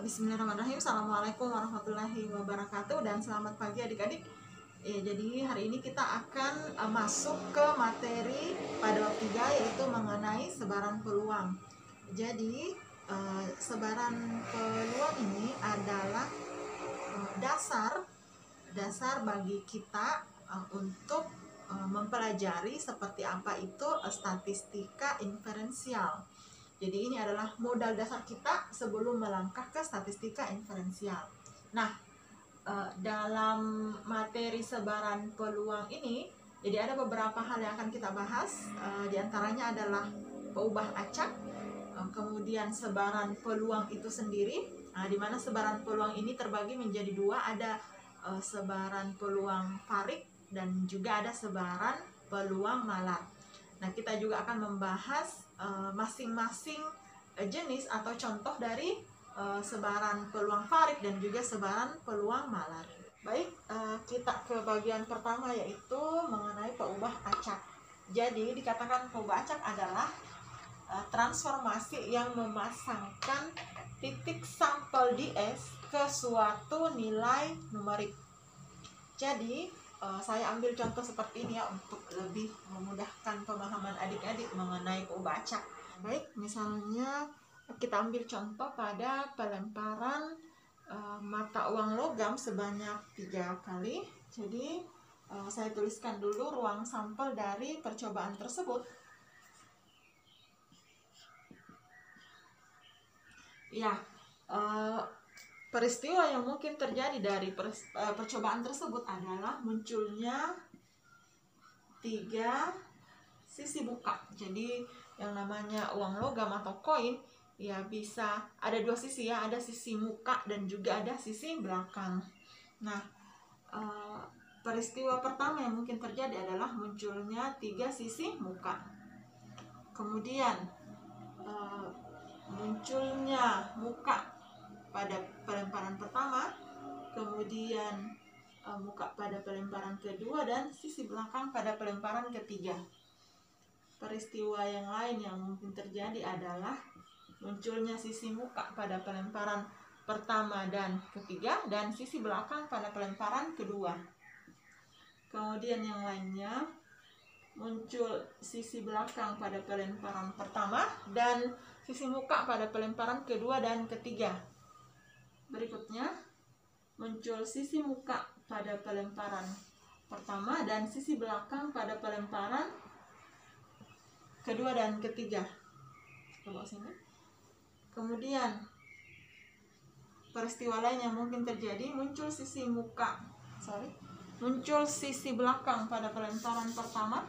Bismillahirrahmanirrahim. Assalamualaikum warahmatullahi wabarakatuh dan selamat pagi adik-adik. Jadi hari ini kita akan masuk ke materi pada bab 3, yaitu mengenai sebaran peluang. Jadi sebaran peluang ini adalah dasar bagi kita untuk mempelajari seperti apa itu statistika inferensial. Jadi ini adalah modal dasar kita sebelum melangkah ke statistika inferensial. Nah, dalam materi sebaran peluang ini, jadi ada beberapa hal yang akan kita bahas. Di antaranya adalah peubah acak, kemudian sebaran peluang itu sendiri, di mana sebaran peluang ini terbagi menjadi dua, ada sebaran peluang varik dan juga ada sebaran peluang malar. Nah, kita juga akan membahas masing-masing jenis atau contoh dari sebaran peluang varik dan juga sebaran peluang malar. Baik, kita ke bagian pertama, yaitu mengenai peubah acak. Jadi dikatakan peubah acak adalah transformasi yang memasangkan titik sampel DS ke suatu nilai numerik. Jadi saya ambil contoh seperti ini ya, untuk lebih memudahkan pemahaman adik-adik mengenai peubah acak. Baik, misalnya kita ambil contoh pada pelemparan mata uang logam sebanyak 3 kali. Jadi saya tuliskan dulu ruang sampel dari percobaan tersebut. Ya, peristiwa yang mungkin terjadi dari percobaan tersebut adalah munculnya 3 sisi buka. Jadi yang namanya uang logam atau koin ya bisa ada 2 sisi ya, ada sisi muka dan juga ada sisi belakang. Nah, peristiwa pertama yang mungkin terjadi adalah munculnya 3 sisi muka. Kemudian munculnya muka pada pelemparan pertama, kemudian muka pada pelemparan kedua, dan sisi belakang pada pelemparan ketiga. Peristiwa yang lain yang mungkin terjadi adalah munculnya sisi muka pada pelemparan pertama dan ketiga, dan sisi belakang pada pelemparan kedua. Kemudian yang lainnya muncul sisi belakang pada pelemparan pertama dan sisi muka pada pelemparan kedua dan ketiga. Berikutnya muncul sisi muka pada pelemparan pertama dan sisi belakang pada pelemparan kedua dan ketiga. Coba sini. Kemudian peristiwa lain yang mungkin terjadi, muncul sisi belakang pada pelemparan pertama,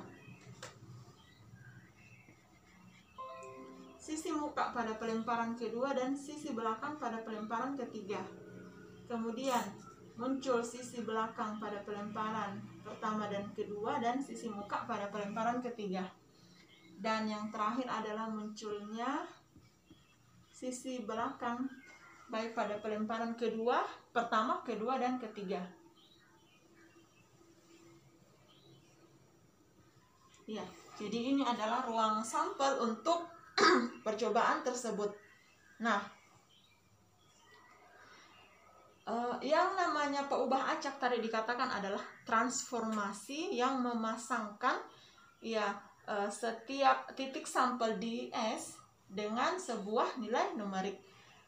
sisi muka pada pelemparan kedua, dan sisi belakang pada pelemparan ketiga. Kemudian muncul sisi belakang pada pelemparan pertama dan kedua, dan sisi muka pada pelemparan ketiga. Dan yang terakhir adalah munculnya sisi belakang baik pada pelemparan pertama, kedua, dan ketiga. Ya, jadi ini adalah ruang sampel untuk percobaan tersebut. Nah, yang namanya peubah acak tadi dikatakan adalah transformasi yang memasangkan setiap titik sampel di S dengan sebuah nilai numerik.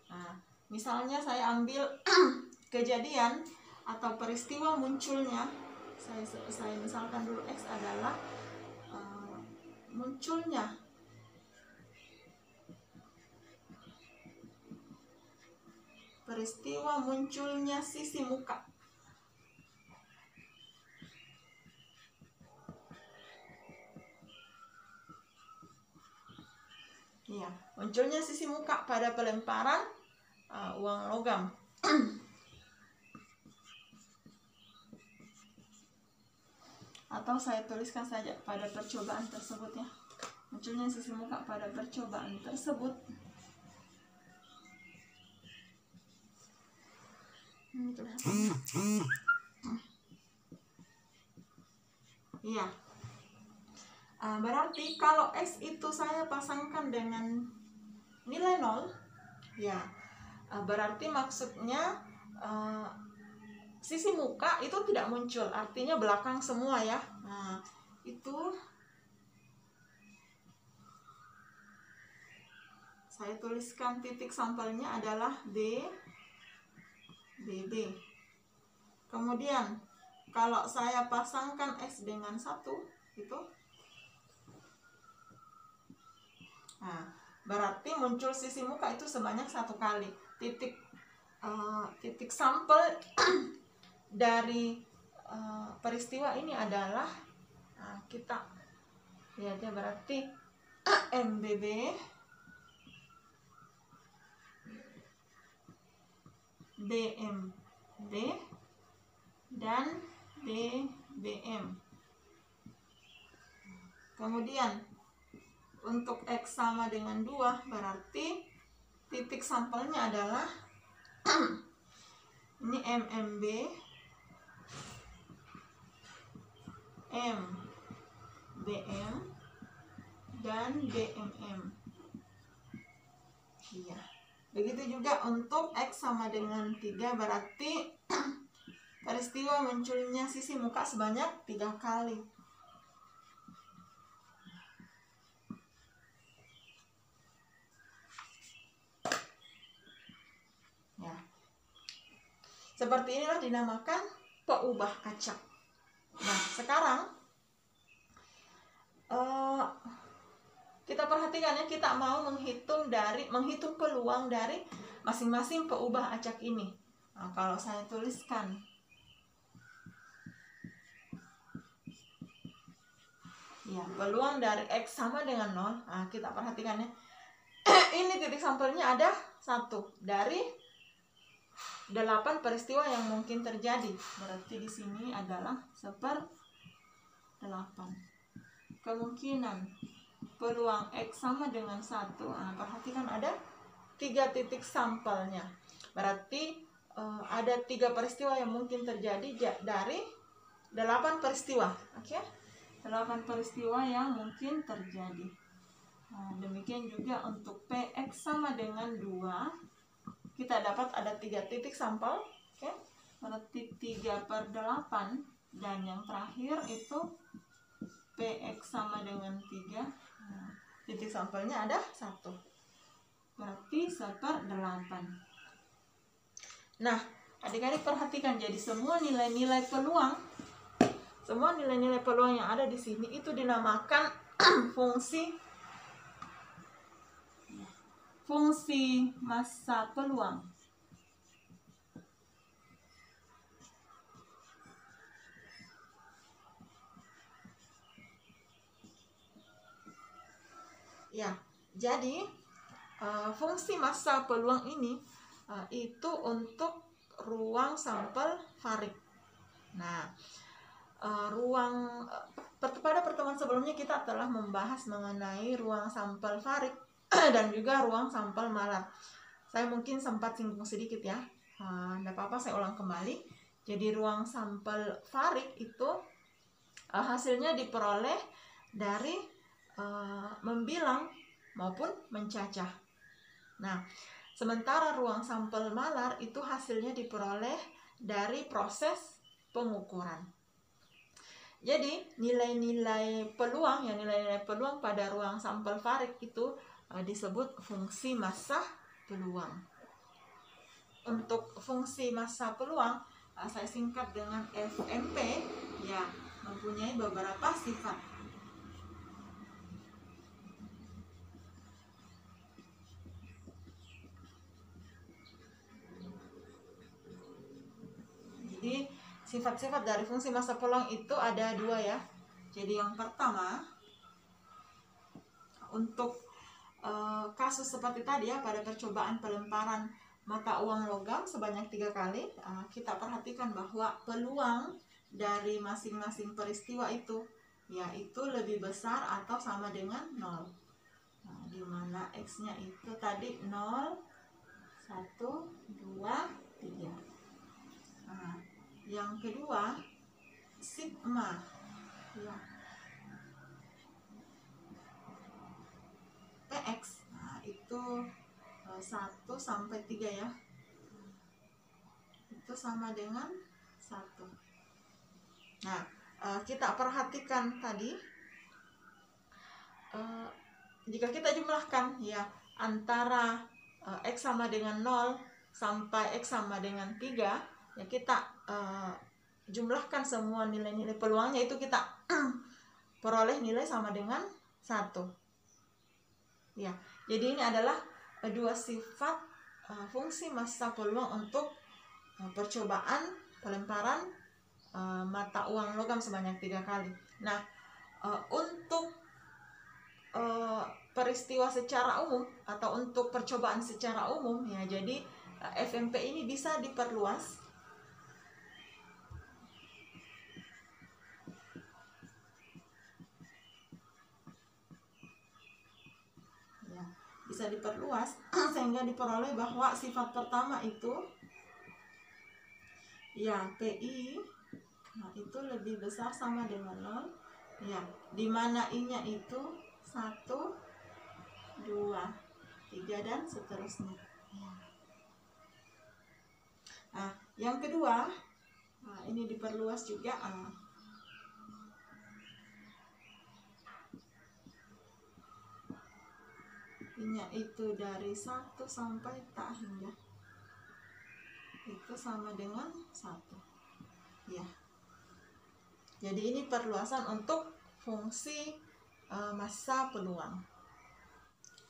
Nah, misalnya saya ambil kejadian atau peristiwa munculnya, saya misalkan dulu X adalah munculnya peristiwa munculnya sisi muka. Ya, munculnya sisi muka pada pelemparan uang logam. Atau saya tuliskan saja pada percobaan tersebut ya. Munculnya sisi muka pada percobaan tersebut. Iya. Berarti kalau X itu saya pasangkan dengan nilai 0, ya berarti maksudnya sisi muka itu tidak muncul, artinya belakang semua ya. Nah, itu saya tuliskan titik sampelnya adalah B, BB. Kemudian kalau saya pasangkan X dengan 1 itu, nah, berarti muncul sisi muka itu sebanyak 1 kali. Titik sampel dari peristiwa ini adalah, kita lihat ya, berarti MBB, BMB, dan BBM. Kemudian untuk X sama dengan 2, berarti titik sampelnya adalah ini MMB, MBM, dan BMM. Iya. Begitu juga untuk X sama dengan 3, berarti peristiwa munculnya sisi muka sebanyak 3 kali. Ya. Seperti inilah dinamakan peubah acak. Nah, sekarang kita perhatikan ya, kita mau menghitung peluang dari masing-masing peubah acak ini. Nah, kalau saya tuliskan ya, peluang dari X sama dengan 0. Nah, kita perhatikan ya. Ini titik sampelnya ada 1 dari 8 peristiwa yang mungkin terjadi. Berarti di sini adalah 1/8. Kemungkinan peluang X sama dengan 1. Nah, perhatikan ada 3 titik sampelnya. Berarti ada 3 peristiwa yang mungkin terjadi dari 8 peristiwa. Oke? 8 peristiwa yang mungkin terjadi. Nah, demikian juga untuk PX sama dengan 2. Kita dapat ada 3 titik sampel. Oke? Berarti 3/8. Dan yang terakhir itu PX sama dengan 3. Nah, titik sampelnya ada 1. Berarti 1/8. Nah, adik-adik perhatikan, jadi semua nilai-nilai peluang yang ada di sini itu dinamakan fungsi massa peluang. Ya, jadi fungsi massa peluang ini itu untuk ruang sampel varik. Nah, pada pertemuan sebelumnya kita telah membahas mengenai ruang sampel varik dan juga ruang sampel malar. Saya mungkin sempat singgung sedikit ya. Tidak apa-apa, saya ulang kembali. Jadi ruang sampel varik itu hasilnya diperoleh dari membilang maupun mencacah. Nah, sementara ruang sampel malar itu hasilnya diperoleh dari proses pengukuran. Jadi nilai-nilai peluang pada ruang sampel varik itu disebut fungsi massa peluang. Untuk fungsi massa peluang saya singkat dengan FMP, ya, mempunyai beberapa sifat. Jadi sifat-sifat dari fungsi massa peluang itu ada 2 ya. Jadi yang pertama, untuk kasus seperti tadi ya, pada percobaan pelemparan mata uang logam sebanyak 3 kali, kita perhatikan bahwa peluang dari masing-masing peristiwa itu yaitu lebih besar atau sama dengan 0. Nah, di mana X-nya itu tadi 0, 1, 2, 3. Nah, yang kedua, sigma, ya, PX, nah itu 1 sampai 3 ya. Itu sama dengan 1. Nah, kita perhatikan tadi, jika kita jumlahkan ya antara X sama dengan 0 sampai X sama dengan 3, ya kita jumlahkan semua nilai-nilai peluangnya, itu kita peroleh nilai sama dengan 1 ya. Jadi ini adalah dua sifat fungsi massa peluang untuk percobaan pelemparan mata uang logam sebanyak 3 kali. Nah, untuk peristiwa secara umum atau untuk percobaan secara umum ya, jadi FMP ini bisa diperluas ya, bisa diperluas sehingga diperoleh bahwa sifat pertama itu ya PI, nah itu lebih besar sama dengan 0 ya, dimana I-nya itu 1, 2, 3 dan seterusnya ya. Nah, yang kedua, ini diperluas juga I-nya itu dari 1 sampai tak hingga itu sama dengan 1 ya. Jadi ini perluasan untuk fungsi massa peluang.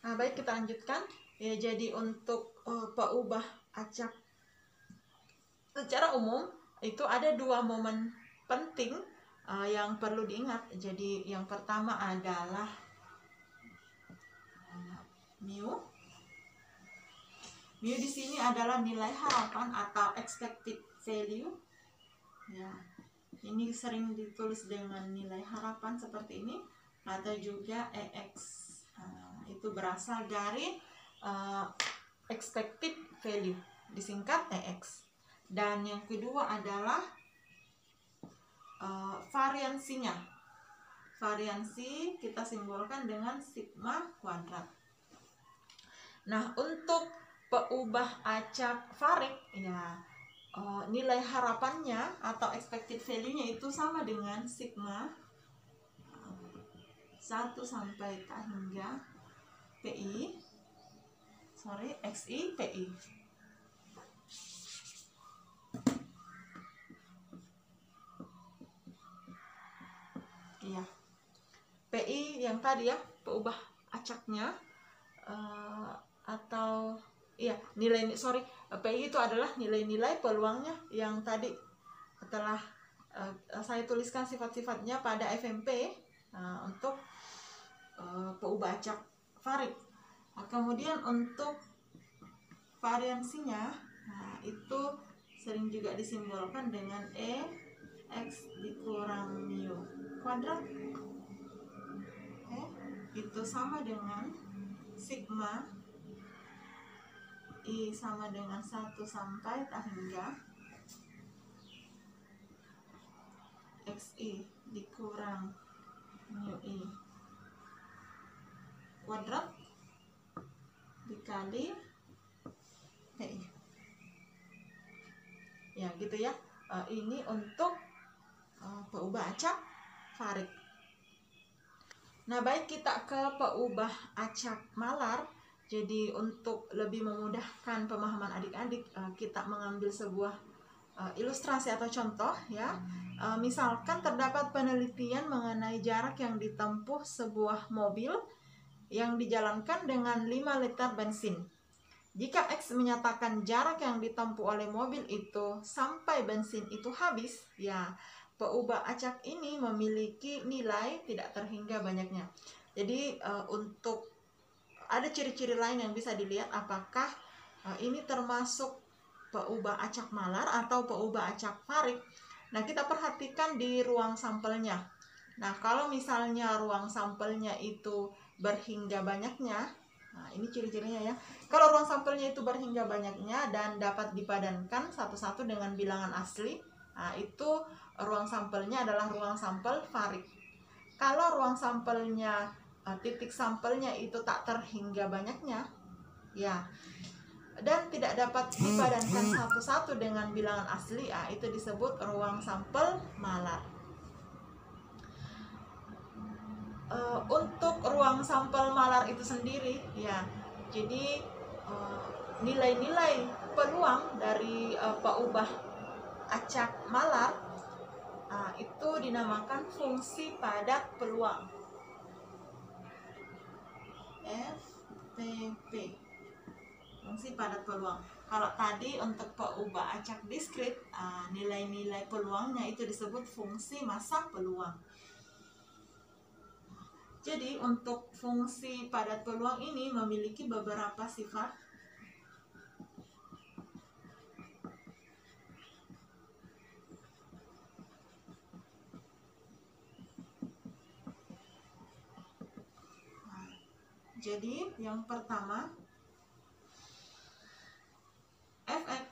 Nah, baik, kita lanjutkan ya. Jadi untuk peubah acak secara umum itu ada 2 momen penting yang perlu diingat. Jadi yang pertama adalah mu. Mu di sini adalah nilai harapan atau expected value ya. Ini sering ditulis dengan nilai harapan seperti ini, atau juga EX. Itu berasal dari expected value, disingkat EX. Dan yang kedua adalah variansinya. Variansi kita simbolkan dengan sigma kuadrat. Nah, untuk peubah acak varik ya, nilai harapannya atau expected value-nya itu sama dengan sigma 1 sampai tak hingga XI PI. Iya. PI yang tadi ya, peubah acaknya atau iya, PI itu adalah nilai-nilai peluangnya yang tadi telah saya tuliskan sifat-sifatnya pada FMP untuk peubah acak varik. Kemudian untuk variansinya, itu sering juga disimbolkan dengan EX dikurang mu kuadrat. Itu sama dengan sigma I sama dengan 1 sampai tak hingga XI dikurang mu I kuadrat dikali PI ya, gitu ya. Ini untuk peubah acak varik. Nah, baik, kita ke peubah acak malar. Jadi untuk lebih memudahkan pemahaman adik-adik, kita mengambil sebuah ilustrasi atau contoh ya. Misalkan terdapat penelitian mengenai jarak yang ditempuh sebuah mobil yang dijalankan dengan 5 liter bensin. Jika X menyatakan jarak yang ditempuh oleh mobil itu sampai bensin itu habis, ya peubah acak ini memiliki nilai tidak terhingga banyaknya. Jadi untuk ada ciri-ciri lain yang bisa dilihat apakah ini termasuk peubah acak malar atau peubah acak varik. Nah, kita perhatikan di ruang sampelnya. Nah, kalau misalnya ruang sampelnya itu berhingga banyaknya, nah ini ciri-cirinya ya. Kalau ruang sampelnya itu berhingga banyaknya dan dapat dipadankan satu-satu dengan bilangan asli, nah itu ruang sampelnya adalah ruang sampel varik. Kalau ruang sampelnya titik sampelnya itu tak terhingga banyaknya, Ya, dan tidak dapat dipadankan satu-satu dengan bilangan asli, itu disebut ruang sampel malar. Untuk ruang sampel malar itu sendiri, ya, jadi nilai-nilai peluang dari peubah acak malar itu dinamakan fungsi padat peluang, FPP, fungsi padat peluang. Kalau tadi untuk peubah acak diskrit, nilai-nilai peluangnya itu disebut fungsi massa peluang. Jadi untuk fungsi padat peluang ini memiliki beberapa sifat. Jadi yang pertama, Fx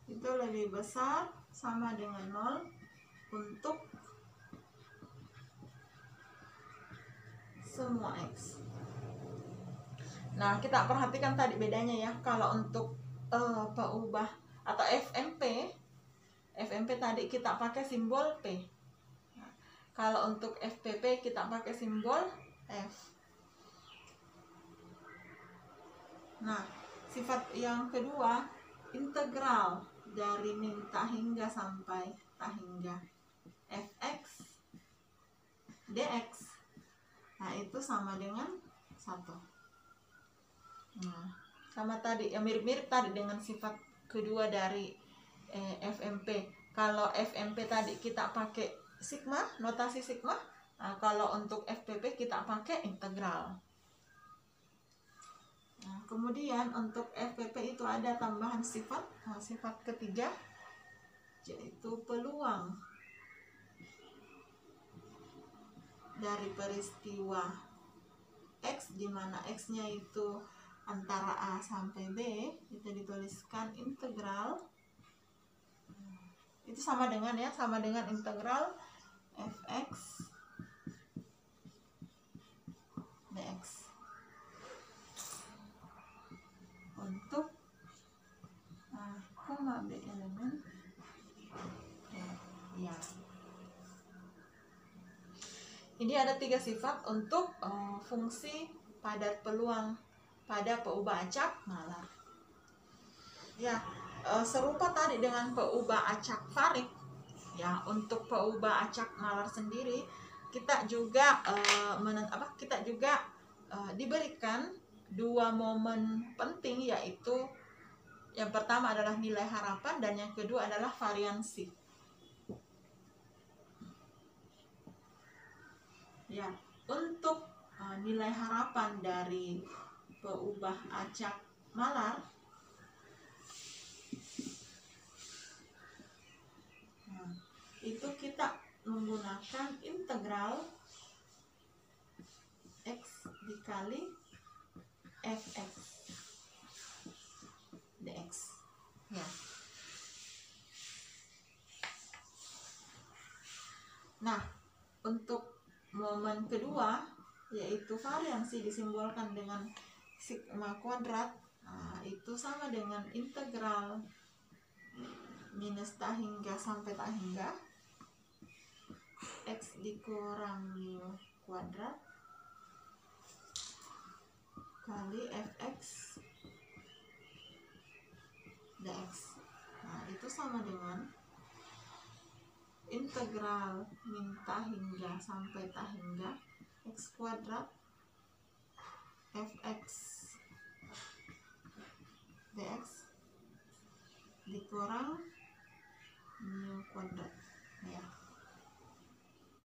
itu lebih besar sama dengan 0 untuk semua X. Nah, kita perhatikan tadi bedanya ya. Kalau untuk peubah atau FMP tadi kita pakai simbol P. Nah, kalau untuk FPP kita pakai simbol F. Nah, sifat yang kedua, integral dari min tahingga sampai tahingga Fx dx. Nah, itu sama dengan 1. Nah, sama tadi, yang mirip-mirip tadi dengan sifat kedua dari FMP. Kalau FMP tadi kita pakai sigma, notasi sigma. Nah, kalau untuk FPP kita pakai integral. Nah, kemudian untuk FPP itu ada tambahan sifat. Nah, sifat ketiga yaitu peluang dari peristiwa X, di mana X-nya itu antara A sampai B, itu dituliskan integral. Itu sama dengan integral Fx dx untuk A, B elemen ya. Ini ada 3 sifat untuk fungsi padat peluang pada peubah acak malar. Ya, serupa tadi dengan peubah acak varik. Ya, untuk peubah acak malar sendiri kita juga diberikan 2 momen penting, yaitu yang pertama adalah nilai harapan dan yang kedua adalah variansi. Ya, untuk nilai harapan dari peubah acak malar, itu kita menggunakan integral X dikali Fx dx. Ya. Nah, untuk momen kedua yaitu variansi disimbolkan dengan sigma kuadrat. Nah, itu sama dengan integral minus tahingga sampai tahingga X dikurang mu kuadrat kali Fx dx. Nah, itu sama dengan integral min tahingga sampai tahingga X kuadrat Fx dx dikurang mu kuadrat. Ya.